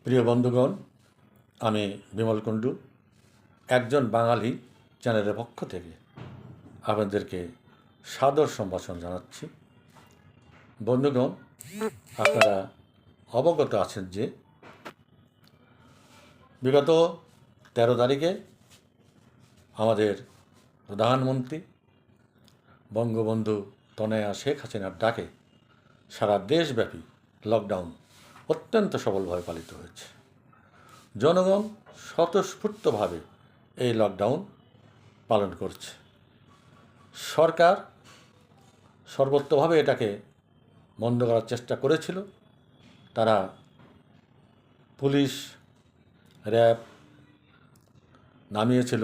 প্রিয় বন্ধুগণ, আমি বিমল কুণ্ডু একজন বাঙালি চ্যানেলের পক্ষ থেকে আপনাদেরকে সাদর সম্ভাষণ জানাচ্ছি। বন্ধুগণ, আপনারা অবগত আছেন যে বিগত 13 তারিখে আমাদের প্রধানমন্ত্রী বঙ্গবন্ধু তনয়া শেখ হাসিনার ডাকে সারা দেশব্যাপী লকডাউন অত্যন্ত সফলভাবে পালিত হয়েছে। জনগণ স্বতঃস্ফূর্তভাবে এই লকডাউন পালন করছে। সরকার সর্বত্রভাবে এটাকে বন্ধ করার চেষ্টা করেছিল। তারা পুলিশ, র্যাব নামিয়েছিল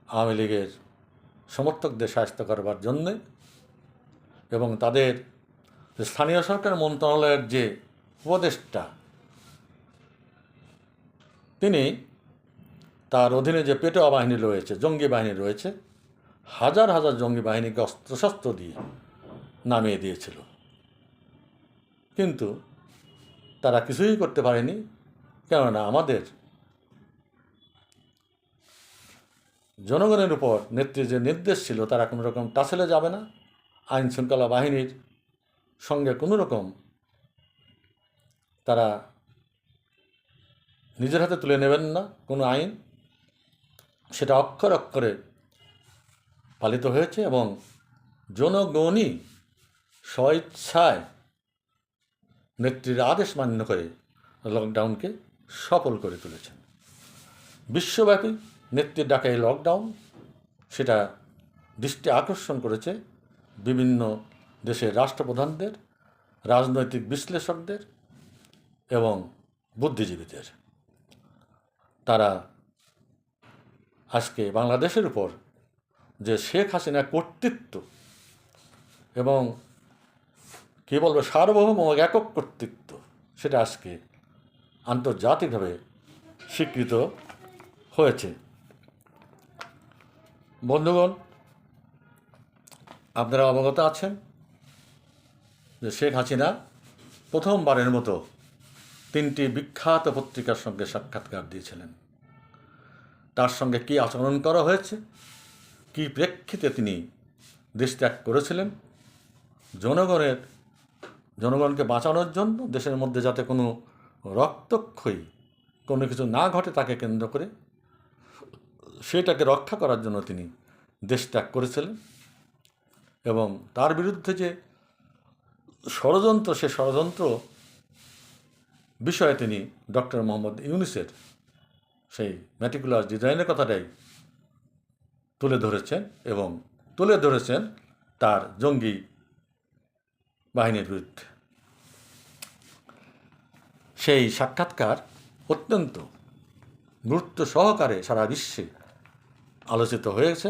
আওয়ামী লীগের সমর্থকদের শায়েস্ত করবার জন্যে, এবং তাদের স্থানীয় সরকার মন্ত্রণালয়ের যে উপদেষ্টা, তিনি তার অধীনে যে পেটোয়া বাহিনী রয়েছে, জঙ্গি বাহিনী রয়েছে, হাজার হাজার জঙ্গি বাহিনীকে অস্ত্রশস্ত্র দিয়ে নামিয়ে দিয়েছিল। কিন্তু তারা কিছুই করতে পারেনি, কেননা আমাদের জনগণের উপর নেত্রীর যে নির্দেশ ছিল তারা কোনো রকম টাসেলে যাবে না, আইন শৃঙ্খলা বাহিনীর সঙ্গে কোনো রকম তারা নিজের হাতে তুলে নেবেন না কোনো আইন। সেটা অক্ষরে অক্ষরে পালিত হয়েছে এবং জনগণই স্বেচ্ছায় নেত্রীর আদেশ মান্য করে লকডাউনকে সফল করে তুলেছেন। বিশ্বব্যাপী নেত্রীর ডাকা এই লকডাউন, সেটা দৃষ্টি আকর্ষণ করেছে বিভিন্ন দেশের রাষ্ট্রপ্রধানদের, রাজনৈতিক বিশ্লেষকদের এবং বুদ্ধিজীবীদের। তারা আজকে বাংলাদেশের উপর যে শেখ হাসিনা কর্তৃত্ব এবং কী বলবো সার্বভৌম একক কর্তৃত্ব, সেটা আজকে আন্তর্জাতিকভাবে স্বীকৃত হয়েছে। বন্ধুগণ, আপনারা অবগত আছেন যে শেখ হাসিনা প্রথমবারের মতো 3টি বিখ্যাত পত্রিকার সঙ্গে সাক্ষাৎকার দিয়েছিলেন। তার সঙ্গে কী আচরণ করা হয়েছে, কী প্রেক্ষিতে তিনি দেশ ত্যাগ করেছিলেন, জনগণকে বাঁচানোর জন্য, দেশের মধ্যে যাতে কোনো রক্তক্ষয়ী কোনো কিছু না ঘটে তাকে কেন্দ্র করে, সেটাকে রক্ষা করার জন্য তিনি দেশ ত্যাগ করেছিলেন। এবং তার বিরুদ্ধে যে ষড়যন্ত্র, সে ষড়যন্ত্র বিষয়ে তিনি ডক্টর মোহাম্মদ ইউনূসের সেই ম্যাটিকুলাস ডিজাইনের কথাটাই তুলে ধরেছেন এবং তুলে ধরেছেন তার জঙ্গি বাহিনীর বিরুদ্ধে। সেই সাক্ষাৎকার অত্যন্ত গুরুত্ব সহকারে সারা বিশ্বে আলোচিত হয়েছে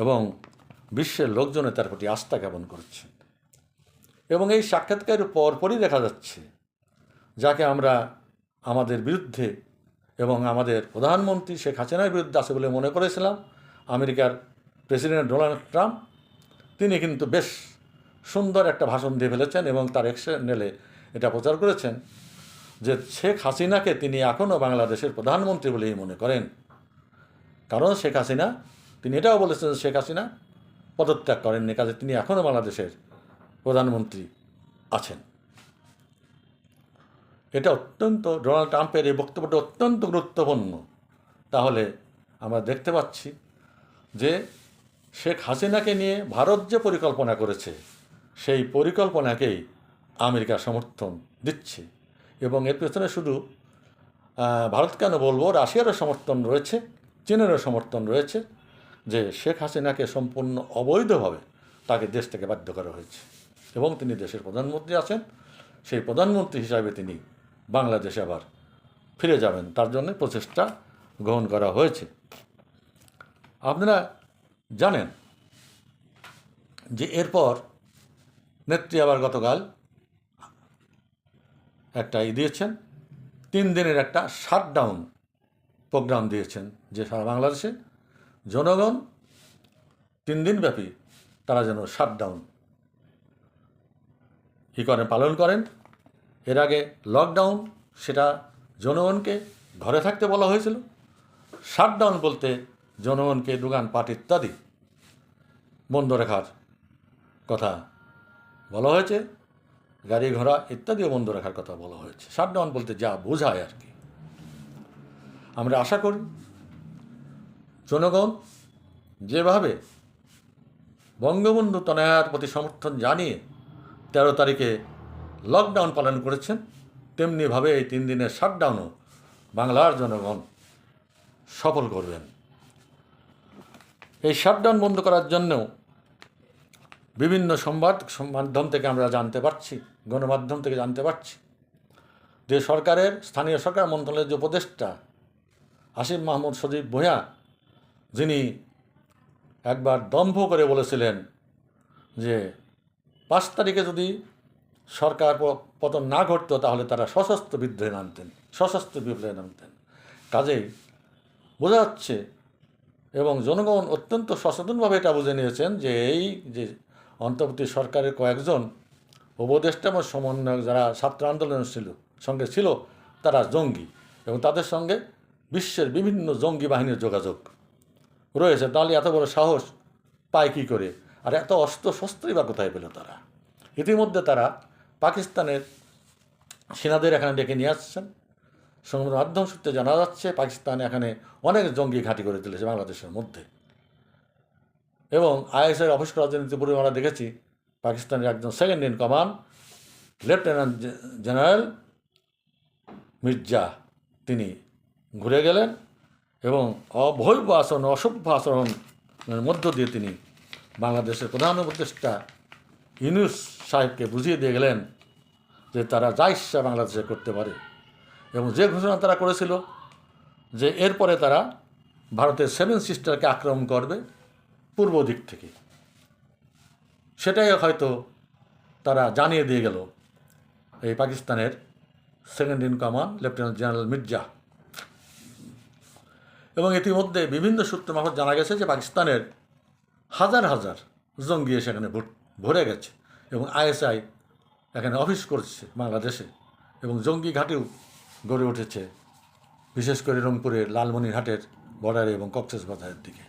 এবং বিশ্বের লোকজনে তার প্রতি আস্থা জ্ঞাপন করছে। এবং এই সাক্ষাৎকারের পরপরই দেখা যাচ্ছে, যাকে আমরা আমাদের বিরুদ্ধে এবং আমাদের প্রধানমন্ত্রী শেখ হাসিনার বিরুদ্ধে আছে বলে মনে করেছিলাম, আমেরিকার প্রেসিডেন্ট ডোনাল্ড ট্রাম্প, তিনি কিন্তু বেশ সুন্দর একটা ভাষণ দিয়ে ফেলেছেন এবং তার এক্স চ্যানেলে এটা প্রচার করেছেন যে শেখ হাসিনাকে তিনি এখনও বাংলাদেশের প্রধানমন্ত্রী বলেই মনে করেন। কারণ শেখ হাসিনা, তিনি এটাও বলেছেন শেখ হাসিনা পদত্যাগ করেননি, কাজে তিনি এখনও বাংলাদেশের প্রধানমন্ত্রী আছেন। এটা অত্যন্ত, ডোনাল্ড ট্রাম্পের এই বক্তব্যটা অত্যন্ত গুরুত্বপূর্ণ। তাহলে আমরা দেখতে পাচ্ছি যে শেখ হাসিনাকে নিয়ে ভারত যে পরিকল্পনা করেছে, সেই পরিকল্পনাকেই আমেরিকা সমর্থন দিচ্ছে। এবং এর পেছনে শুধু ভারত কেন বলবো, রাশিয়ারও সমর্থন রয়েছে, চীনেরও সমর্থন রয়েছে, যে শেখ হাসিনাকে সম্পূর্ণ অবৈধভাবে তাকে দেশ থেকে বাধ্য করা হয়েছে এবং তিনি দেশের প্রধানমন্ত্রী আছেন। সেই প্রধানমন্ত্রী হিসাবে তিনি বাংলাদেশে আবার ফিরে যাবেন, তার জন্য প্রচেষ্টা গ্রহণ করা হয়েছে। আপনারা জানেন যে এরপর নেত্রী আবার গতকাল একটা দিয়েছেন, 3 দিনের একটা শাটডাউন প্রোগ্রাম দিয়েছেন, যে সারা বাংলাদেশে জনগণ 3 দিনব্যাপী তারা যেন শাটডাউন পালন করেন। এর আগে লকডাউন সেটা জনগণকে ঘরে থাকতে বলা হয়েছিল। শাটডাউন বলতে জনগণকে দোকানপাট ইত্যাদি বন্ধ রাখার কথা বলা হয়েছে, গাড়ি ঘোড়া ইত্যাদিও বন্ধ রাখার কথা বলা হয়েছে। শাটডাউন বলতে যা বোঝায় আর কি। আমরা আশা করি জনগণ যেভাবে বঙ্গবন্ধু তনয়ার প্রতি সমর্থন জানিয়ে 13 তারিখে লকডাউন পালন করেছেন, তেমনিভাবে এই 3 দিনের শাটডাউনও বাংলার জনগণ সফল করবেন। এই শাটডাউন বন্ধ করার জন্যও বিভিন্ন সংবাদ মাধ্যম থেকে আমরা জানতে পারছি, গণমাধ্যম থেকে জানতে পারছি যে সরকারের স্থানীয় সরকার মন্ত্রণালয়ের যে উপদেষ্টা আসিফ মাহমুদ সজীব ভূঁইয়া, যিনি একবার দম্ভ করে বলেছিলেন যে 5 তারিখে যদি সরকার পতন না ঘটতো তাহলে তারা সশস্ত্র বিদ্রোহে নামতেন, সশস্ত্র বিপ্লবে নামতেন। কাজেই বোঝা যাচ্ছে এবং জনগণ অত্যন্ত সচেতনভাবে এটা বুঝে নিয়েছেন যে এই যে অন্তর্বর্তী সরকারের কয়েকজন উপদেষ্টা এবং সমন্বয়ক যারা ছাত্র আন্দোলনের সঙ্গে ছিল তারা জঙ্গি, এবং তাদের সঙ্গে বিশ্বের বিভিন্ন জঙ্গি বাহিনীর যোগাযোগ রয়েছে। তাহলে এত বড় সাহস পায় কী করে, আর এত অস্ত্র শস্ত্রই বা কোথায় পেল তারা? ইতিমধ্যে তারা পাকিস্তানের সেনাদের এখানে ডেকে নিয়ে আসছেন। সংবাদ মাধ্যম সূত্রে জানা যাচ্ছে পাকিস্তান এখানে অনেক জঙ্গি ঘাঁটি করে তুলেছে বাংলাদেশের মধ্যে, এবং আইএসআই অফিস রাজনীতি পূর্বে আমরা দেখেছি পাকিস্তানের একজন second in command lieutenant general Mirza তিনি ঘুরে গেলেন এবং অবৈধ আচরণ, অসভ্য আচরণের মধ্য দিয়ে তিনি বাংলাদেশের প্রধান উপদেষ্টা ইউনূস সাহেবকে বুঝিয়ে দিয়ে গেলেন যে তারা যা ইচ্ছা বাংলাদেশে করতে পারে, এবং যে ঘোষণা তারা করেছিল যে এরপরে তারা ভারতের 7 সিস্টারকে আক্রমণ করবে পূর্ব দিক থেকে, সেটাই হয়তো তারা জানিয়ে দিয়ে গেল এই পাকিস্তানের second in command lieutenant general Mirza. এবং ইতিমধ্যে বিভিন্ন সূত্র মারফত জানা গেছে যে পাকিস্তানের হাজার হাজার জঙ্গি সেখানে ভরে গেছে, এবং আইএসআই এখানে অফিস করছে বাংলাদেশে, এবং জঙ্গি ঘাটেও গড়ে উঠেছে বিশেষ করে রংপুরের লালমনিরহাটের বর্ডারে এবং কক্সবাজারের দিকে।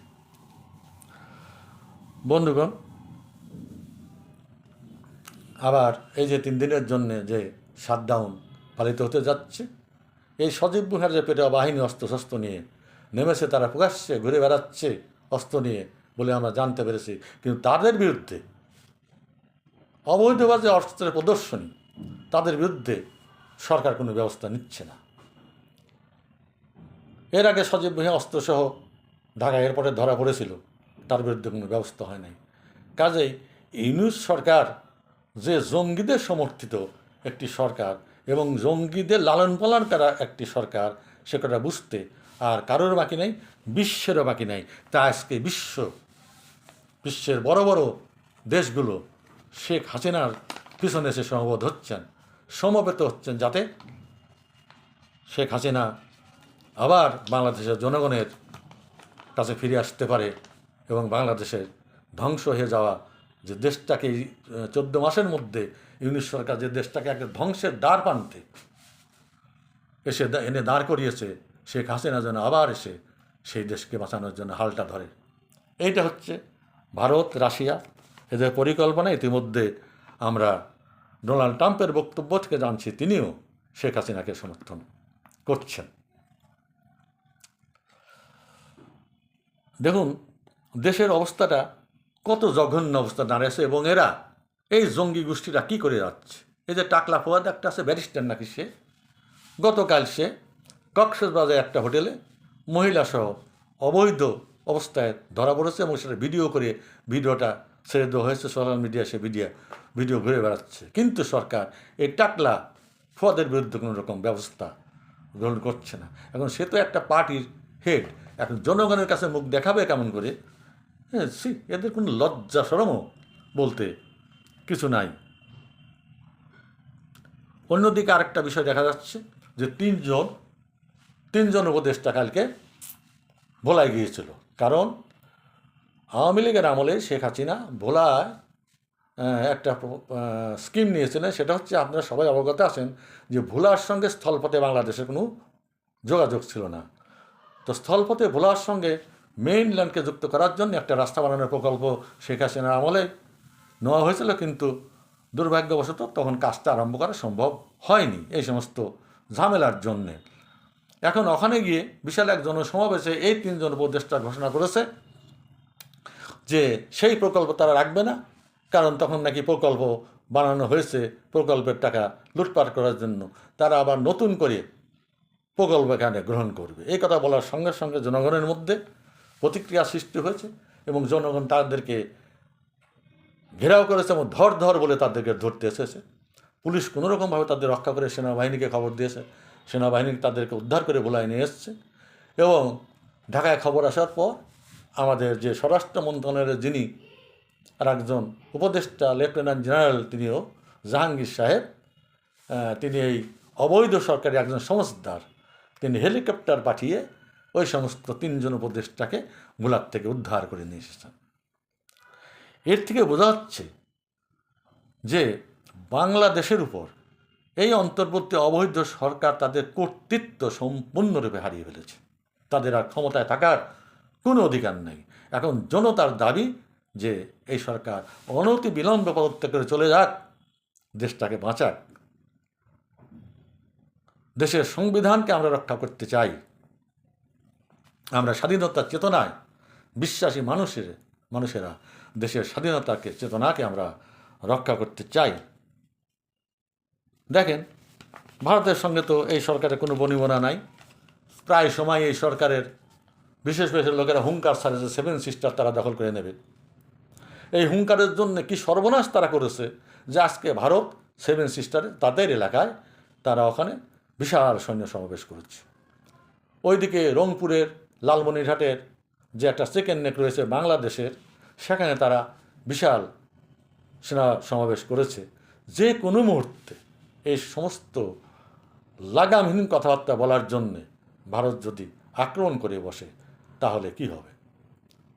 বন্ধুগণ, আবার এই যে 3 দিনের জন্য যে শাটডাউন পালিত হতে যাচ্ছে, এই সজীব ভূঁইয়ার যে পেটোয়া বাহিনী অস্ত্রশস্ত্র নিয়ে নেমেছে, তারা প্রকাশ্যে ঘুরে বেড়াচ্ছে অস্ত্র নিয়ে বলে আমরা জানতে পেরেছি, কিন্তু তাদের বিরুদ্ধে অবৈধভাবে অস্ত্রের প্রদর্শনী, তাদের বিরুদ্ধে সরকার কোনো ব্যবস্থা নিচ্ছে না। এর আগে সজীব ভূঁইয়া অস্ত্রসহ ঢাকা এয়ারপোর্টে ধরা পড়েছিল, তার বিরুদ্ধে কোনো ব্যবস্থা হয় নাই। কাজেই ইউনূস সরকার যে জঙ্গিদের সমর্থিত একটি সরকার এবং জঙ্গিদের লালন পালন করা একটি সরকার, সে কথা বুঝতে আর কারোর বাকি নেই, বিশ্বেরও বাকি নেই। তা আজকে বিশ্বের বড় বড় দেশগুলো শেখ হাসিনার পিছনে এসে সমবেত হচ্ছেন যাতে শেখ হাসিনা আবার বাংলাদেশের জনগণের কাছে ফিরে আসতে পারে, এবং বাংলাদেশের ধ্বংস হয়ে যাওয়া যে দেশটাকে 14 মাসের মধ্যে ইউনূস সরকার যে দেশটাকে একটা ধ্বংসের দ্বার প্রান্তে এনে দাঁড় করিয়েছে, শেখ হাসিনা যেন আবার এসে সেই দেশকে বাঁচানোর জন্য হালটা ধরে। এইটা হচ্ছে ভারত, রাশিয়া এদের পরিকল্পনা। ইতিমধ্যে আমরা ডোনাল্ড ট্রাম্পের বক্তব্য থেকে জানছি তিনিও শেখ হাসিনাকে সমর্থন করছেন। দেখুন দেশের অবস্থাটা কত জঘন্য অবস্থা দাঁড়িয়েছে, এবং এরা এই জঙ্গি গোষ্ঠীরা কী করে যাচ্ছে। এই যে টাকলা ফোয়াদ একটা আছে ব্যারিস্টার নাকি, সে গতকাল সে কক্সবাজারে একটা হোটেলে মহিলাসহ অবৈধ অবস্থায় ধরা পড়েছে, এবং সেটা ভিডিও করে ভিডিওটা ছেড়ে দেওয়া হয়েছে সোশ্যাল মিডিয়ায়। সে ভিডিও ঘুরে বেড়াচ্ছে, কিন্তু সরকার এই টাকলা ফোয়াদের বিরুদ্ধে কোনো রকম ব্যবস্থা গ্রহণ করছে না। এখন সে তো একটা পার্টির হেড, এখন জনগণের কাছে মুখ দেখাবে কেমন করে? হ্যাঁ, এদের কোনো লজ্জা শরমও বলতে কিছু নাই। অন্যদিকে আরেকটা বিষয় দেখা যাচ্ছে যে তিনজন উপদেষ্টা কালকে ভোলায় গিয়েছিল, কারণ আওয়ামী লীগের আমলে শেখ হাসিনা ভোলায় একটা স্কিম নিয়েছিলেন। সেটা হচ্ছে, আপনারা সবাই অবগত আছেন যে ভোলার সঙ্গে স্থলপথে বাংলাদেশের কোনো যোগাযোগ ছিল না। তো স্থলপথে ভোলার সঙ্গে মেইনল্যান্ডকে যুক্ত করার জন্য একটা রাস্তা বানানোর প্রকল্প শেখ হাসিনার আমলে নেওয়া হয়েছিল, কিন্তু দুর্ভাগ্যবশত তখন কাজটা আরম্ভ করা সম্ভব হয়নি এই সমস্ত ঝামেলার জন্যে। এখন ওখানে গিয়ে বিশাল এক জনসমাবেশে এই 3 জন উপদেষ্টা ঘোষণা করেছে যে সেই প্রকল্প তারা রাখবে না, কারণ তখন নাকি প্রকল্প বানানো হয়েছে প্রকল্পের টাকা লুটপাট করার জন্য, তারা আবার নতুন করে প্রকল্প এখানে গ্রহণ করবে। এই কথা বলার সঙ্গে সঙ্গে জনগণের মধ্যে প্রতিক্রিয়া সৃষ্টি হয়েছে এবং জনগণ তাদেরকে ঘেরাও করেছে এবং ধর বলে তাদেরকে ধরতে এসেছে। পুলিশ কোনোরকমভাবে তাদের রক্ষা করে সেনাবাহিনীকে খবর দিয়েছে, সেনাবাহিনী তাদেরকে উদ্ধার করে ভোলায় নিয়ে এসছে। এবং ঢাকায় খবর আসার পর আমাদের যে স্বরাষ্ট্র মন্ত্রণালয়ের যিনি আর একজন উপদেষ্টা লেফটেন্যান্ট জেনারেল, তিনিও জাহাঙ্গীর সাহেব, তিনি এই অবৈধ সরকারি একজন সমজদার, তিনি হেলিকপ্টার পাঠিয়ে ওই সমস্ত 3 জন উপদেষ্টাকে ভোলার থেকে উদ্ধার করে নিয়ে এসেছেন। এর থেকে বোঝা যাচ্ছে যে বাংলাদেশের উপর এই অন্তর্বর্তী অবৈধ সরকার তাদের কর্তৃত্ব সম্পূর্ণরূপে হারিয়ে ফেলেছে। তাদের আর ক্ষমতায় থাকার কোনো অধিকার নেই। এখন জনতার দাবি যে এই সরকার অনতি বিলম্বে পদত্যাগ করে চলে যাক, দেশটাকে বাঁচাক। দেশের সংবিধানকে আমরা রক্ষা করতে চাই। আমরা স্বাধীনতার চেতনায় বিশ্বাসী মানুষেরা দেশের স্বাধীনতাকে চেতনাকে আমরা রক্ষা করতে চাই। দেখেন, ভারতের সঙ্গে তো এই সরকারের কোনো বনিবনা নাই। প্রায় সময় এই সরকারের বিশেষ লোকেরা হুঙ্কার ছাড়ে যে 7 সিস্টার তারা দখল করে নেবে। এই হুঙ্কারের জন্য কি সর্বনাশ তারা করেছে যে আজকে ভারত 7 সিস্টারে তাদের এলাকায় তারা ওখানে বিশাল সৈন্য সমাবেশ করেছে। ওইদিকে রংপুরের লালমনিরহাটের যে একটা চিকেন নেক রয়েছে বাংলাদেশের, সেখানে তারা বিশাল সেনা সমাবেশ করেছে। যে কোনো মুহূর্তে এই সমস্ত লাগামহীন কথাবার্তা বলার জন্যে ভারত যদি আক্রমণ করে বসে তাহলে কি হবে?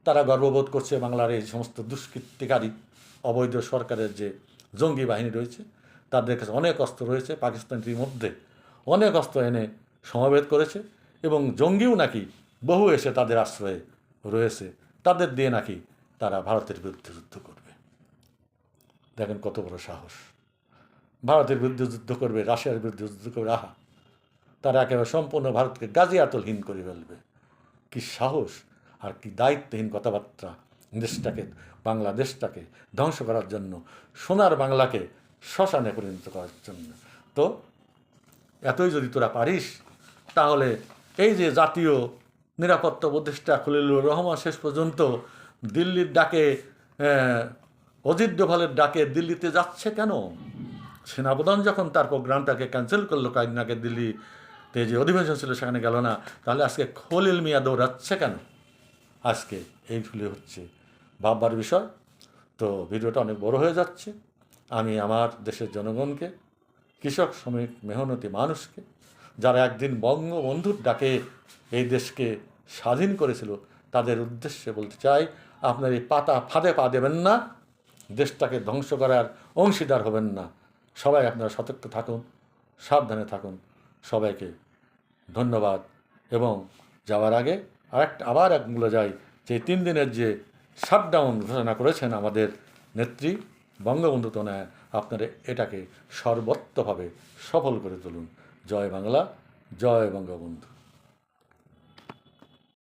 তারা গর্ববোধ করছে বাংলার এই সমস্ত দুষ্কৃতিকারী অবৈধ সরকারের যে জঙ্গি বাহিনী রয়েছে, তাদের কাছে অনেক অস্ত্র রয়েছে। পাকিস্তানের মধ্যে অনেক অস্ত্র এনে সমাবেশ করেছে এবং জঙ্গিও নাকি বহু এসে তাদের আশ্রয়ে রয়েছে। তাদের দিয়ে নাকি তারা ভারতের বিরুদ্ধে যুদ্ধ করবে। দেখেন কত বড় সাহস! ভারতের বিরুদ্ধে যুদ্ধ করবে, রাশিয়ার বিরুদ্ধে যুদ্ধ করবে। আহা, তারা একেবারে সম্পূর্ণ ভারতকে গাজিয়াতলহীন করে ফেলবে। কি সাহস আর কি দায়িত্বহীন কথাবার্তা! দেশটাকে, বাংলাদেশটাকে ধ্বংস করার জন্য, সোনার বাংলাকে শ্মশানে পরিণত করার জন্য। তো এতই যদি তোরা পারিস, তাহলে এই যে জাতীয় নিরাপত্তা উপদেষ্টা খলিলুর রহমান শেষ পর্যন্ত দিল্লির ডাকে, অজিত ডোভালের ডাকে দিল্লিতে যাচ্ছে কেন? সেনাপ্রধান যখন তার প্রোগ্রামটাকে ক্যান্সেল করলো, কয়েকদিন আগে দিল্লিতে যে অধিবেশন ছিল সেখানে গেল না, তাহলে আজকে খলিল মিয়া দৌড়াচ্ছে কেন? আজকে এইগুলি হচ্ছে ভাববার বিষয়। তো ভিডিওটা অনেক বড় হয়ে যাচ্ছে। আমি আমার দেশের জনগণকে, কৃষক, শ্রমিক, মেহনতি মানুষকে, যারা একদিন বঙ্গবন্ধুর ডাকে এই দেশকে স্বাধীন করেছিল, তাদের উদ্দেশ্যে বলতে চাই, আপনার এই ফাঁদে পা দেবেন না, দেশটাকে ধ্বংস করার অংশীদার হবেন না। সবাই আপনারা সতর্ক থাকুন, সাবধানে থাকুন। সবাইকে ধন্যবাদ। এবং যাওয়ার আগে আবার একগুলো যাই যে 3 দিনের যে শাটডাউন ঘোষণা করেছেন আমাদের নেত্রী বঙ্গবন্ধু কন্যা, আপনারা এটাকে সর্বত্রভাবে সফল করে তুলুন। জয় বাংলা, জয় বঙ্গবন্ধু।